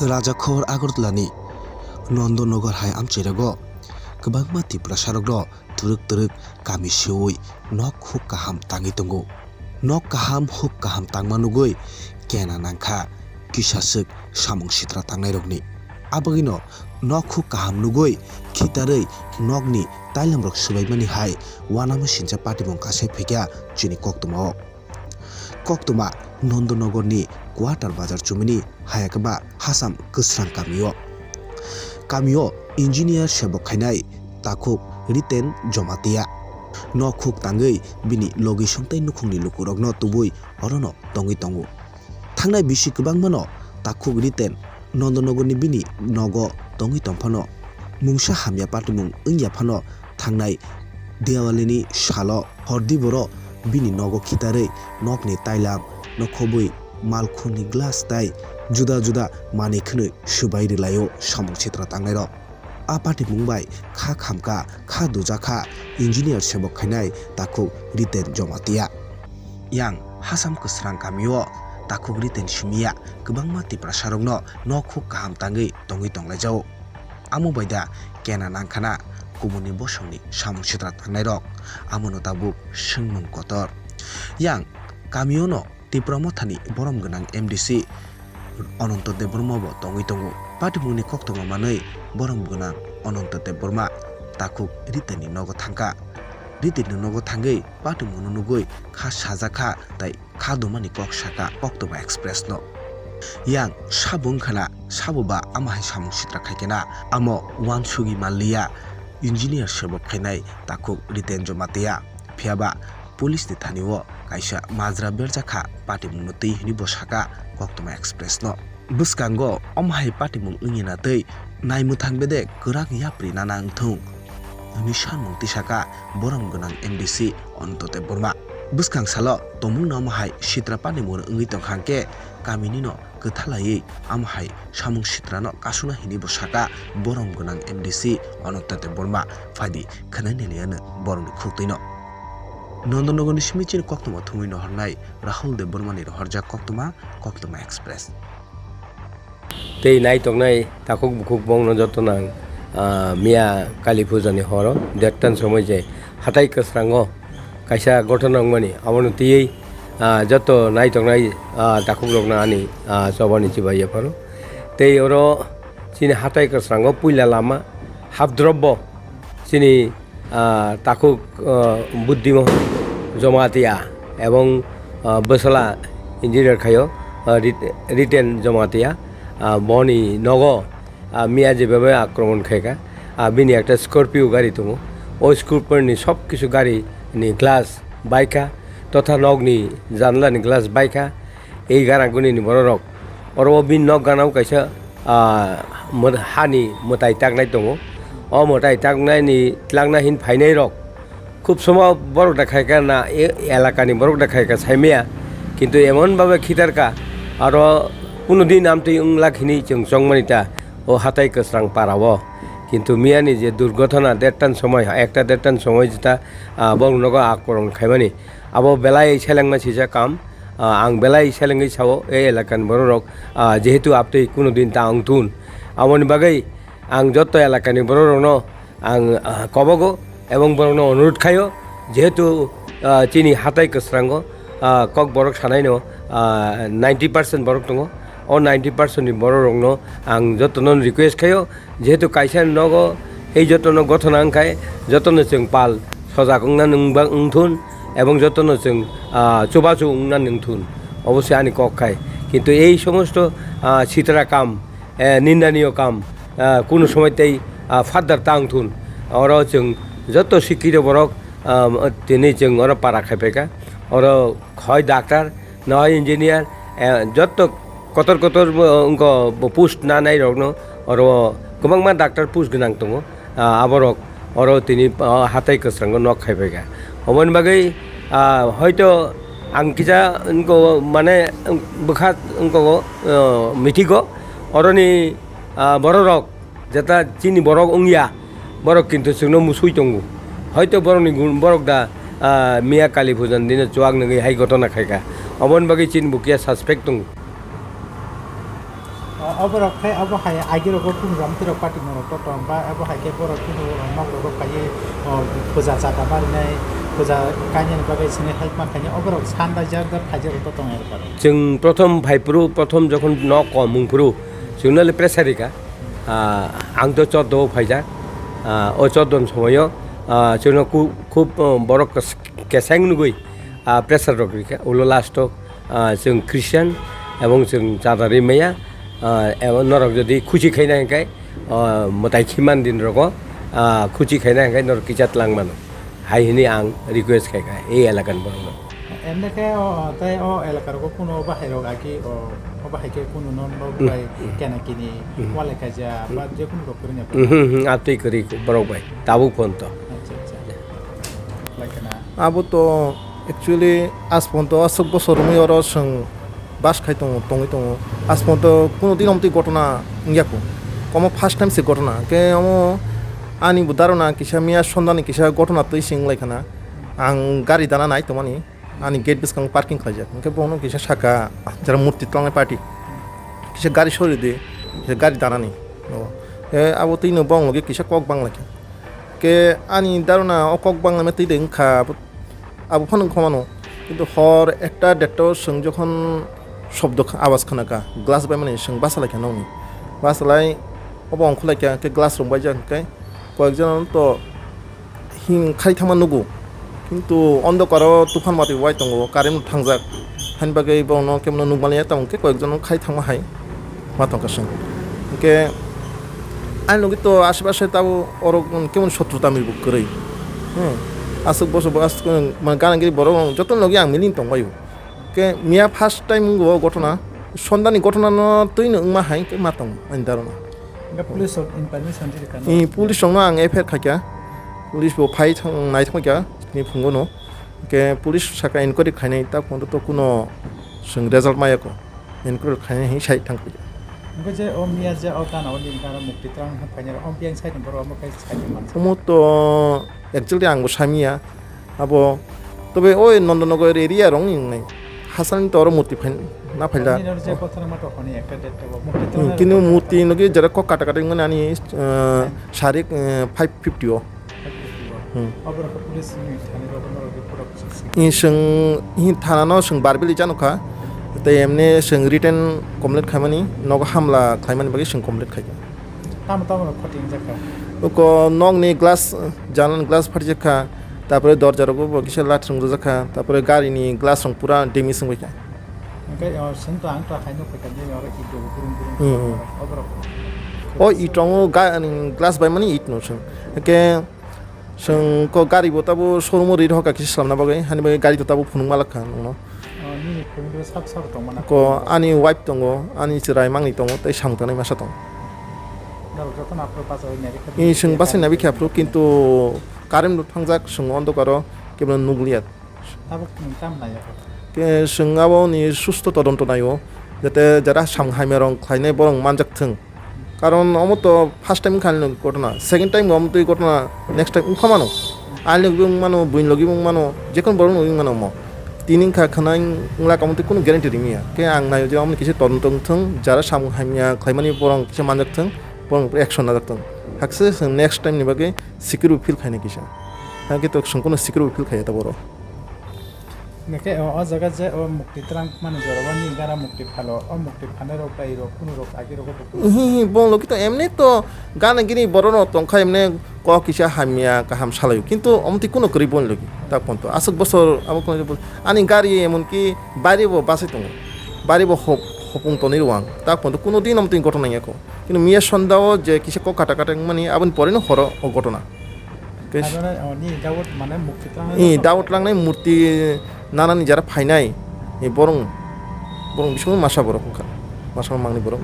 राजाखर आगरतलानि नन्दनगर हाय आमचेरागो गोबांमा तिप्रासारग्र तुरुक तुरुक गामि सेवै नक हुक काहाम ताङि तंगो नक काहाम हुक काहाम तांमा नुगै केना नांखा किसासुक सामुं सित्रा तांनाय रगनि आबगिनो नक हुक काहाम नुगै खितारै नकनि ताइलामरक सुबाइमानि हाय वानामा सिनजा पाटिमं कासे फैक्या चिनि कक्तमा नन्दनगरनि क्वार्टार बाजार चुमिनि हायाकबा हासाम गोस्रां कामियो इन्जिनियार सेबक खायनाय ताकुक रिटेन जमातिया नखुक तांगै बिनि लगे संथाय नुखुंनि लुकुरगनो तुबुय अरनो तंगै तंगो थांनाय बिसि गोबांमानो ताकुक रिटेन नन्दनगरनि बिनि नगो तंगै तंफानो मुंसा हामिया पाटिमुं ओंयाफानो थांनाय देवालिनि सालो हरदि बर बिनि नगो खितारै नकनि ताइलाम नखबै मालखुनि ग्लास ताइ जुदा जुदा मानिखोनो सुबाय रिलायो सामुं चित्रा तांनाय रक आ पार्टी मुंबाई खा खामका खा दुजाखा इंजिनियर सेबक खायनाय ताकु रिटेन Jamatia yang hasam kesrang kamiyo ताकु रिटेन सुमिया गोबांमा तिप्रासारगनो नखु kaham tangai tongi tonglajao amu baida kena nangkhana kumuni bosongni samung chitra tangnai rok amono tabuk sungmung kotor yang kamiyono tipramothani borom gonang MDC Ananta Dev Burma bo tongoi tongo patimungni koktoma manui borom gonang Ananta Dev Burma takuk riteni nogo thangka riteni nogo thangai patimungno nugoi kha sajaka tai kha domani kok saka koktoma express no yang sabung khana sabuba amahai samung sitra khaikena amo wansugi malia engineer sebok khainai takuk riten jomatia phiaba police ni thaniwo kaisa majra berjakha patimungno tei hini bosaka koktoma express no buskango amhai patimung ingina tei naimu thangbede kurak yapri nana angthung nishan mungti saka borong gonang MDC Ananta Burma buskang salo tomung no amhai sitra panimur ngi tongkhangke kamini no kethalai amhai samung sitra no kasuna hini bosaka borong gonang MDC Ananta Burma fadi khanani liana borong khuktoino नन्दनगरनि सिमिचिर कक्तमा थुमिनो हरनाय Rahul Dev बर्मानि हरजा कक्तमा express तै नाय तंनाय ताकुक बुकुक बंगनो जतनां मिया काली पूजानि हर देटतान समय जे हाथाय कसरांगो कायसा गठनंगमानि आमनो तियै जत नाय तंनाय ताकुक रगना आनि सबानि चिबाय pharaoh तै ओरो सिनि हाथाय कसरांगो पुइला लामा हाबद्रब्ब सिनि ताकुक बुद्धिमोहन जमातिया एवं बसला इंजिनियर खायो रिटेन जमातिया बनी नगो मिया जेबाबे आक्रमण खायका बिनि एक स्कर्पियो गाड़ी दङ ओ स्कर्पियोनि सब किछु गाड़ी नि ग्लास बाइका तथा नगनि जानलानि ग्लास बाइका এই गारागुनि बररक और बिन नग गानाव कायसा हानि मोताय तागनाय दङ ओ मोताय तागनायनि tlangna hin फाइनाय रक खूब समय बरक देखायका ना एलाकानि बरक देखायका साइमिया किन्तु एमन भावे खितारका और कुनो दिन आमते उंलाखिनि जों जंगमानिता ओ हाथाय कसरां पाराव किन्तु मियानि जे दुर्घटना देरटान समय एकटा देरटान समय जेता बंगनगो आक्रमण खायमानि आबो बेलाय सेलेंमा सिजा काम आं बेलाय सेलेंगै सावो ए एलाकानि बररक जेहेतु आपते कुनो दिन ता आंथुन आमनि बागै आं जत एलाकानि बररनो आं कबगो एवं बरनो अनुरोध खायो जेहेतु चिनी हाथाय कसरांगो कक बरक सानायनो 90% बरक दङ ओ 90% नि बररंनो आं जतनो रिक्वेस्ट खायो जेहेतु कायसा नगो ए जतनो गठन आंखाय जतनो जों पाल सजा गंना नंबा उंथुन एवं जतनो जों चुबाचु उंना नंथुन अवश्य आनि कक खाय किन्तु এই সমস্ত চিত্রা কাম নিন্দনীয় কাম কোনো সময়তেই ফাদার তাংথুন और जों जत शिक्षित बरक दिनै जों और पारा खायफायका और खय डाक्टर नय इंजिनियर जत कतर कतर उनको पोस्ट ना नाय रगनो और गोबांमा डाक्टर पोस्ट गोनां दङ आबरक और तिनि हाथाय कसरांगो नक खायफायका अमन बागै हयतो आं किजा उनको माने बखा उनको मिथिगो अरनि बररक जेता चिनि बरक उंगिया बरक किन्तु जोंनो मुसुइ दङ हयतो बरकनि बरक दा मिया काली फुजान दिन चुआग नङै हाय घटना खायका अमन बागै चिन बुकिया सासपेक्ट दङ Oborok khai abo hai agirok kun ram tirok pati morok to ba abo hai ke borok kun nok rok khai puja chata bar nai puja kanyen bagai sine help man khai oborok sanda jagar khajer to tong er kar जों प्रथम भाइफ्रु प्रथम जखन न कमुंफ्रु जोंनाले प्रेसारिका आंथ' चौद'आव फायजा अ चौद'न समय जोंना खुब बर' केसां नुगै प्रेसार रगरिका उलो लास्टआव जों ख्रिस्टियान এবং जों जादारि मैया नरक যদি খুচি খাইনা হেঁকাই মতাই খিমান দিন রগ খুচি খাইনা হেঁকাই নর কিজাত লাংমান হাইহিনি আং রিকুয়েস্ট খাইকা এই এলাকান বরং emne ke tai elakar ko kuno bahai rok agi bahai ke kuno non bai kena kini wale kaja ba je kuno rok kurnya আপনি করি বরং ভাই তাবুক ফোন তো lakana abo to actually asponto asok bosor mui oro sung bas khai tongi tongo asponto kuno din omti gotona ngiako komo first time se gotona ke omo ani budarona kisa miya sondani kisa gotona tui sing laikana ang gari dana nai tomani ani gate biskang parking khaja ke bono kisa saka jara murti tlangai party kisa gari sori de gari dana ni abo tino bong loge kisa kok bang laki ke ani darona okok bang me tui de ngkha abo phone khomano কিন্তু হর একটা ডেটটো song যখন শব্দ আওয়াজ খানাকা glass বাই মানে সং বাসালাই খানাওনি বাসালাই অব অংখলাই কে গ্লাস রং বাই যাকে কয়েকজন তো হিং খাই থামা নুগু কিন্তু অন্ধকার তুফান মাতি ওয়াই দङ কারেন্ট থাंजाक হানি বাগै বন কেমন নুগমালিয়া তামকে কয়েকজন খাই থামা হাই মাতঙ্কা সং কে আই লগি তো আশেপাশে তাও অর কেমন শত্রুতা মিলবু করেই asuk boso bas man ganangiri borong joton logi ang milin tong bayu ke mia first time go gotona sondani gotona no tuino ma hai ke matong andarona ga police of information di kan police song ang efer khakya police bo phai thang nai thang kya ni phungo no ke police saka inquiry khainai ta kondo to kuno sung result maya ko inquiry khainai hi sai thang kya ngo je omia je otan odin kara mukti trang ha phanyar ompiang sai boro mo kai sai man omo to actually ang bo samia abo tobe oi nondonogor area rong nai hasan to ro murti phain na phaila ni je kothara ma to khoni ekta date to mukti trang kinu murti nogi jara ko kata kata ngani ani sarik 550 o obra ko police ni thane ro no ro pura i sing hi thana no sing barbeli janukha te emne sing written complete khamani nogo hamla khaimani bagi sing complete khai tam tam ro khoting jaka ko nong ni glass jalan glass phati jakha তারপরে দরজার উপর কিসে লাট রং জাখা তারপরে গাড়িনি glass রং পুরা ডেমি সং বইকা okay sen to ang to khai no khoka je ro ki do burung obra o itong glass bai mani it no sing ke sing ko gari bo tabu showroom ri hoka kisi samna bagai hani bagai gari to tabu phunung malakha no ni phunung sab sab to mana ko ani wipe tongo ani chirai mangni tongo tai sangtanai masa tong dal joton apro pas oi nari E sing basin nabi khapro কিন্তু current থাংজাক sing অন্ধকার কেবল নুগলিয়াত tabuk tam na ya কে singabo ni সুস্থ তদন্ত নাইও যাতে যারা Shanghai মেরং খাইনাই বরং মানজাক থং কারণ অমত ফার্স্ট টাইম খাইনো ঘটনা সেকেন্ড টাইম অমত এই ঘটনা নেক্সট টাইম উখামানো আইন লগি মানো বুইন লগি মানো যেকোন বরং লগি মানো ম তিনিং খা খানাই উংলা কামতে কোনো গ্যারান্টি রিমিয়া কে আং নাইও যে অমনি কিছু তদন্ত থং যারা সাংহাই মিয়া খাইমানি বরং কিছু মানজাক থং বরং অ্যাকশন নাজাক থং হাকসে নেক্সট টাইম नि बागे सिक्योर फिल खाइने किसा हाके तो संकोन सिक्योर फिल खाया त बरो neke o jaga je o mukti trang mane jorwa ni gara mukti phalo o mukti phane ro pai ro kuno ro agi ro ko bon loki to emne to gana gini boro no tongkha emne ko kisa hamia ka ham salayo কিন্তু অমতি কোনো করি বন লগি তা পন্ত আসক বছর আবো কোন আনি গাড়ি এমন কি বাড়ি বো বাসে তো বাড়ি বো হপুং তো নিরওয়াং তা পন্ত কোনো দিন অমতি ঘটনা ইয়াকো কিন্তু মিয়া সন্দাও যে কিসে ক কাটা কাটা মানে আবন পরে ন হর ও ঘটনা ni dawat mane mukti trang দাউট লাংনাই মূর্তি নানানি যারা ফাইনাই এই বরং বিষ্ণু মাসা বড় মাসা মাংনি বড়